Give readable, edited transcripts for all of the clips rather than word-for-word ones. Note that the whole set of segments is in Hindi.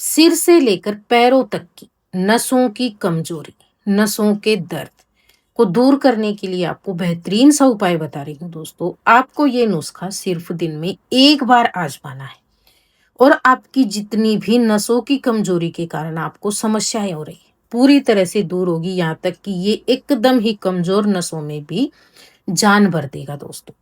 सिर से लेकर पैरों तक की नसों की कमजोरी, नसों के दर्द को दूर करने के लिए आपको बेहतरीन सा उपाय बता रही हूँ दोस्तों। आपको ये नुस्खा सिर्फ दिन में एक बार आजमाना है और आपकी जितनी भी नसों की कमजोरी के कारण आपको समस्याएं हो रही है, पूरी तरह से दूर होगी। यहाँ तक कि ये एकदम ही कमजोर नसों में भी जान भर देगा दोस्तों।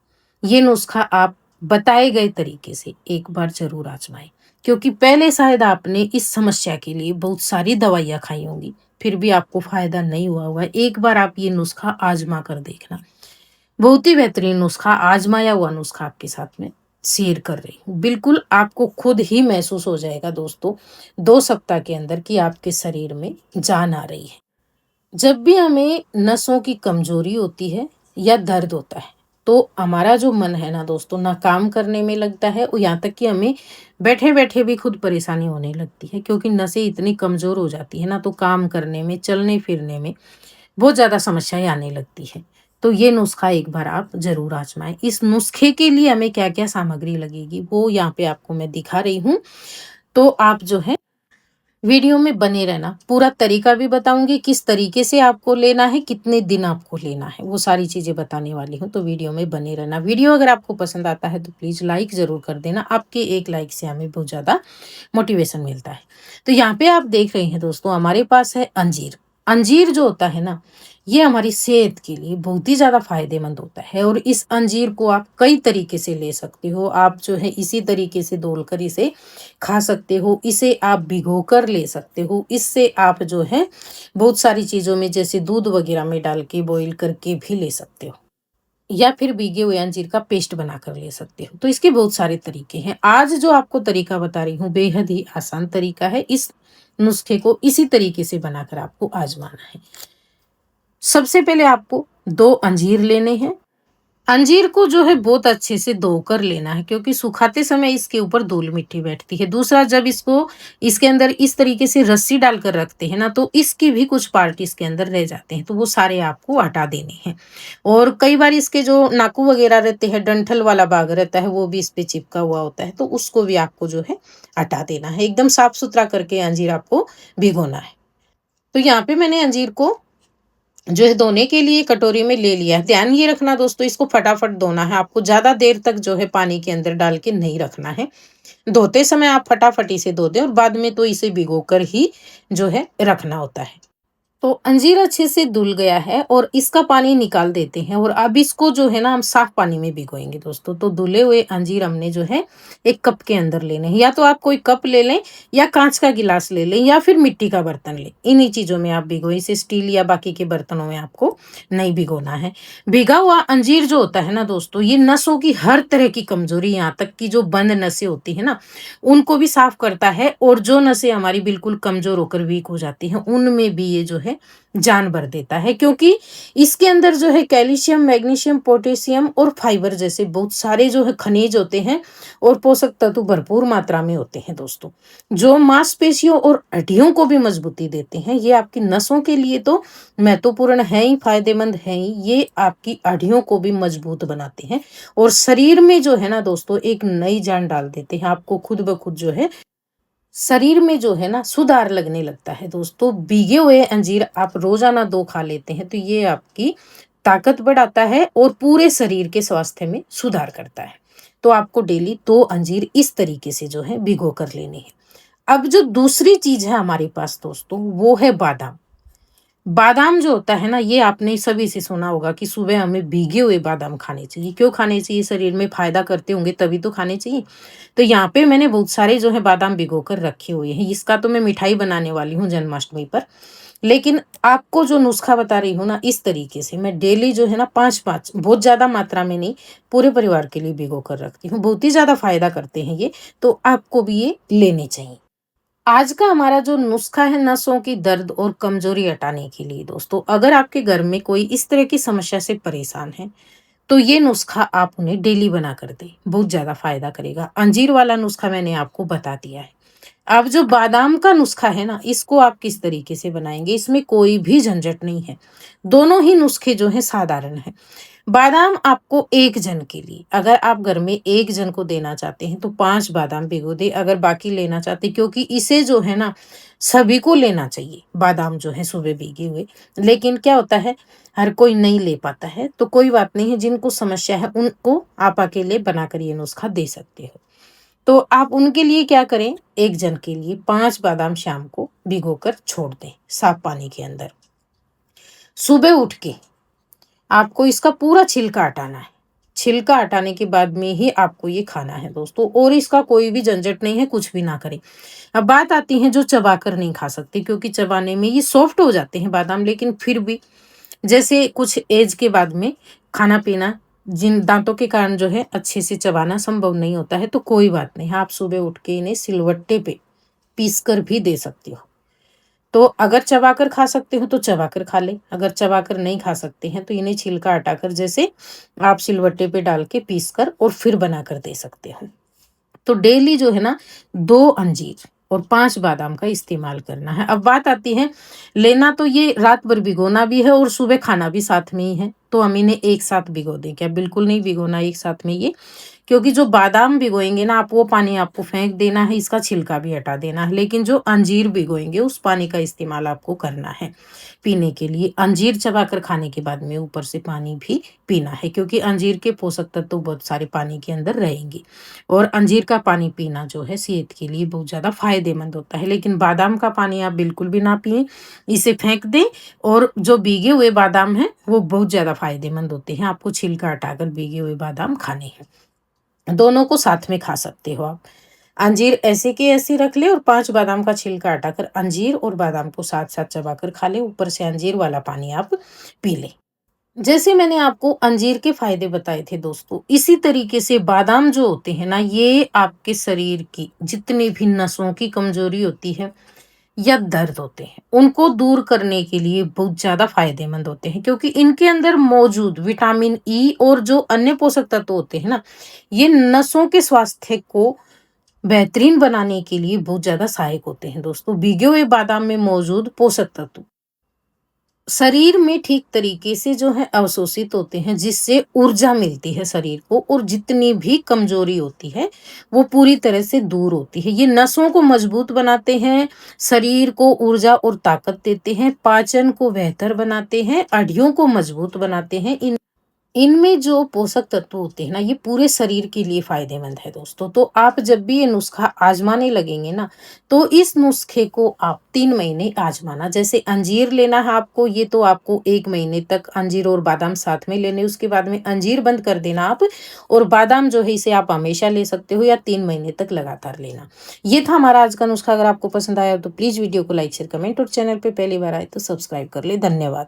ये नुस्खा आप बताए गए तरीके से एक बार ज़रूर आज़माएँ, क्योंकि पहले शायद आपने इस समस्या के लिए बहुत सारी दवाइयाँ खाई होंगी, फिर भी आपको फ़ायदा नहीं हुआ होगा। एक बार आप ये नुस्खा आज़मा कर देखना। बहुत ही बेहतरीन नुस्खा, आज़माया हुआ नुस्खा आपके साथ में शेयर कर रही हूँ। बिल्कुल आपको खुद ही महसूस हो जाएगा दोस्तों, 2 सप्ताह के अंदर कि आपके शरीर में जान आ रही है। जब भी हमें नसों की कमजोरी होती है या दर्द होता है, तो हमारा जो मन है ना दोस्तों, ना काम करने में लगता है और यहाँ तक कि हमें बैठे बैठे भी खुद परेशानी होने लगती है, क्योंकि नसें इतनी कमजोर हो जाती है ना, तो काम करने में, चलने फिरने में बहुत ज़्यादा समस्याएं आने लगती है। तो ये नुस्खा एक बार आप ज़रूर आजमाएं। इस नुस्खे के लिए हमें क्या क्या सामग्री लगेगी वो यहाँ पे आपको मैं दिखा रही हूँ। तो आप जो है वीडियो में बने रहना, पूरा तरीका भी बताऊंगी, किस तरीके से आपको लेना है, कितने दिन आपको लेना है, वो सारी चीजें बताने वाली हूँ। तो वीडियो में बने रहना। वीडियो अगर आपको पसंद आता है तो प्लीज लाइक जरूर कर देना। आपके एक लाइक से हमें बहुत ज्यादा मोटिवेशन मिलता है। तो यहाँ पे आप देख रहे हैं दोस्तों, हमारे पास है अंजीर। अंजीर जो होता है ना, ये हमारी सेहत के लिए बहुत ही ज़्यादा फायदेमंद होता है और इस अंजीर को आप कई तरीके से ले सकते हो। आप जो है इसी तरीके से डोल इसे खा सकते हो, इसे आप भिगो कर ले सकते हो, इससे आप जो है बहुत सारी चीज़ों में जैसे दूध वगैरह में डाल के बॉईल करके भी ले सकते हो, या फिर भीगे हुए अंजीर का पेस्ट बनाकर ले सकते हो। तो इसके बहुत सारे तरीके हैं। आज जो आपको तरीका बता रही हूँ बेहद ही आसान तरीका है। इस नुस्खे को इसी तरीके से बनाकर आपको आजमाना है। सबसे पहले आपको 2 अंजीर लेने हैं। अंजीर को जो है बहुत अच्छे से धोकर लेना है, क्योंकि सुखाते समय इसके ऊपर धूल मिट्टी बैठती है। दूसरा, जब इसको इसके अंदर इस तरीके से रस्सी डालकर रखते हैं ना, तो इसके भी कुछ पार्ट इसके अंदर रह जाते हैं, तो वो सारे आपको हटा देने हैं। और कई बार इसके जो नाकू वगैरह रहते हैं, डंठल वाला भाग रहता है, वो भी इस पे चिपका हुआ होता है, तो उसको भी आपको जो है हटा देना है। एकदम साफ सुथरा करके अंजीर आपको भिगोना है। तो यहाँ पे मैंने अंजीर को जो है धोने के लिए कटोरी में ले लिया है। ध्यान ये रखना दोस्तों, इसको फटाफट धोना है, आपको ज़्यादा देर तक जो है पानी के अंदर डाल के नहीं रखना है। धोते समय आप फटाफट इसे धो दें और बाद में तो इसे भिगोकर ही जो है रखना होता है। तो अंजीर अच्छे से धुल गया है और इसका पानी निकाल देते हैं और अब इसको जो है ना हम साफ पानी में भिगोएंगे दोस्तों। तो धुले हुए अंजीर हमने जो है 1 कप के अंदर लेने हैं, या तो आप कोई कप ले लें या कांच का गिलास ले लें या फिर मिट्टी का बर्तन लें। इन्हीं चीज़ों में आप भिगोएं, इसे स्टील या बाकी के बर्तनों में आपको नहीं भिगोना है। भिगा हुआ अंजीर जो होता है ना दोस्तों, ये नसों की हर तरह की कमजोरी, यहाँ तक कि जो बंद नसें होती है ना, उनको भी साफ करता है और जो नसें हमारी बिल्कुल कमजोर होकर वीक हो जाती हैं उनमें भी ये जो है जान भर देता है, क्योंकि इसके अंदर जो है कैल्शियम, मैग्नीशियम, पोटेशियम और फाइबर जैसे बहुत सारे जो है खनिज होते हैं और पोषक तत्व भरपूर मात्रा में होते हैं दोस्तों, जो मांसपेशियों और हड्डियों को भी मजबूती देते हैं। ये आपकी नसों के लिए तो महत्वपूर्ण है ही, फायदेमंद है ही, ये आपकी हड्डियों को भी मजबूत बनाते हैं और शरीर में जो है ना दोस्तों एक नई जान डाल देते हैं। आपको खुद ब खुद जो है शरीर में जो है ना सुधार लगने लगता है दोस्तों। भीगे हुए अंजीर आप रोजाना 2 खा लेते हैं तो ये आपकी ताकत बढ़ाता है और पूरे शरीर के स्वास्थ्य में सुधार करता है। तो आपको डेली 2 अंजीर इस तरीके से जो है भिगो कर लेने हैं। अब जो दूसरी चीज है हमारे पास दोस्तों, वो है बादाम। बादाम जो होता है ना, ये आपने सभी से सुना होगा कि सुबह हमें भीगे हुए बादाम खाने चाहिए। क्यों खाने चाहिए? शरीर में फायदा करते होंगे तभी तो खाने चाहिए। तो यहाँ पे मैंने बहुत सारे जो है बादाम भिगो कर रखे हुए हैं। इसका तो मैं मिठाई बनाने वाली हूँ जन्माष्टमी पर। लेकिन आपको जो नुस्खा बता रही हूँ ना, इस तरीके से मैं डेली जो है ना 5-5, बहुत ज़्यादा मात्रा में नहीं, पूरे परिवार के लिए भिगो कर रखती हूँ। बहुत ही ज़्यादा फायदा करते हैं ये, तो आपको भी ये लेने चाहिए। आज का हमारा जो नुस्खा है नसों की दर्द और कमजोरी हटाने के लिए दोस्तों, अगर आपके घर में कोई इस तरह की समस्या से परेशान है तो ये नुस्खा आप उन्हें डेली बना कर दें, बहुत ज्यादा फायदा करेगा। अंजीर वाला नुस्खा मैंने आपको बता दिया है। अब जो बादाम का नुस्खा है ना, इसको आप किस तरीके से बनाएंगे, इसमें कोई भी झंझट नहीं है। दोनों ही नुस्खे जो है साधारण है। बादाम आपको एक जन के लिए, अगर आप घर में एक जन को देना चाहते हैं तो 5 बादाम भिगो दे, अगर बाकी लेना चाहते, क्योंकि इसे जो है ना सभी को लेना चाहिए बादाम जो है सुबह भीगे हुए। लेकिन क्या होता है, हर कोई नहीं ले पाता है, तो कोई बात नहीं है, जिनको समस्या है उनको आप अकेले बनाकर ये नुस्खा दे सकते हो। तो आप उनके लिए क्या करें, एक जन के लिए 5 बादाम शाम को भिगोकर छोड़ दें साफ पानी के अंदर। सुबह उठ के आपको इसका पूरा छिलका हटाना है। छिलका हटाने के बाद में ही आपको ये खाना है दोस्तों, और इसका कोई भी झंझट नहीं है, कुछ भी ना करें। अब बात आती है जो चबाकर नहीं खा सकते, क्योंकि चबाने में ये सॉफ्ट हो जाते हैं बादाम, लेकिन फिर भी जैसे कुछ एज के बाद में खाना पीना जिन दांतों के कारण जो है अच्छे से चबाना संभव नहीं होता है, तो कोई बात नहीं, आप सुबह उठ के इन्हें सिलवट्टे पे पीस कर भी दे सकते हो। तो अगर चबाकर खा सकते हो तो चबाकर खा लें, अगर चबाकर नहीं खा सकते हैं तो इन्हें छिलका हटाकर जैसे आप सिलवट्टे पे डाल के पीस कर और फिर बनाकर दे सकते हो। तो डेली जो है ना 2 अंजीर और 5 बादाम का इस्तेमाल करना है। अब बात आती है, लेना तो ये रात भर भिगोना भी है और सुबह खाना भी साथ में ही है, तो हम इन्हें एक साथ भिगो दें क्या? बिल्कुल नहीं भिगोना एक साथ में ये, क्योंकि जो बादाम भिगोएंगे ना आप, वो पानी आपको फेंक देना है, इसका छिलका भी हटा देना है, लेकिन जो अंजीर भिगोएंगे उस पानी का इस्तेमाल आपको करना है पीने के लिए। अंजीर चबाकर खाने के बाद में ऊपर से पानी भी पीना है, क्योंकि अंजीर के पोषक तत्व तो बहुत सारे पानी के अंदर रहेंगे, और अंजीर का पानी पीना जो है सेहत के लिए बहुत ज़्यादा फायदेमंद होता है। लेकिन बादाम का पानी आप बिल्कुल भी ना पिएं, इसे फेंक दें। और जो भीगे हुए बादाम हैं वो बहुत ज़्यादा फायदेमंद होते हैं, आपको छिलका हटाकर भीगे हुए बादाम खाने हैं। दोनों को साथ में खा सकते हो आप। अंजीर ऐसे के ऐसे रख ले और 5 बादाम का छिलका हटाकर अंजीर और बादाम को साथ साथ चबाकर खा ले, ऊपर से अंजीर वाला पानी आप पी ले। जैसे मैंने आपको अंजीर के फायदे बताए थे दोस्तों, इसी तरीके से बादाम जो होते हैं ना, ये आपके शरीर की जितनी भी नसों की कमजोरी होती है या दर्द होते हैं, उनको दूर करने के लिए बहुत ज़्यादा फायदेमंद होते हैं, क्योंकि इनके अंदर मौजूद विटामिन ई और जो अन्य पोषक तत्व होते हैं ना, ये नसों के स्वास्थ्य को बेहतरीन बनाने के लिए बहुत ज़्यादा सहायक होते हैं दोस्तों। भीगे हुए बादाम में मौजूद पोषक तत्व शरीर में ठीक तरीके से जो है अवशोषित होते हैं, जिससे ऊर्जा मिलती है शरीर को, और जितनी भी कमजोरी होती है वो पूरी तरह से दूर होती है। ये नसों को मजबूत बनाते हैं, शरीर को ऊर्जा और ताकत देते हैं, पाचन को बेहतर बनाते हैं, हड्डियों को मजबूत बनाते हैं। इनमें जो पोषक तत्व होते हैं ना, ये पूरे शरीर के लिए फायदेमंद है दोस्तों। तो आप जब भी ये नुस्खा आजमाने लगेंगे ना, तो इस नुस्खे को आप 3 महीने आजमाना। जैसे अंजीर लेना है आपको, ये तो आपको 1 महीने तक अंजीर और बादाम साथ में लेने, उसके बाद में अंजीर बंद कर देना आप, और बादाम जो है इसे आप हमेशा ले सकते हो या 3 महीने तक लगातार लेना। ये था हमारा आज का नुस्खा। अगर आपको पसंद आया तो प्लीज वीडियो को लाइक शेयर कमेंट, और चैनल पे पहली बार आए तो सब्सक्राइब कर ले। धन्यवाद।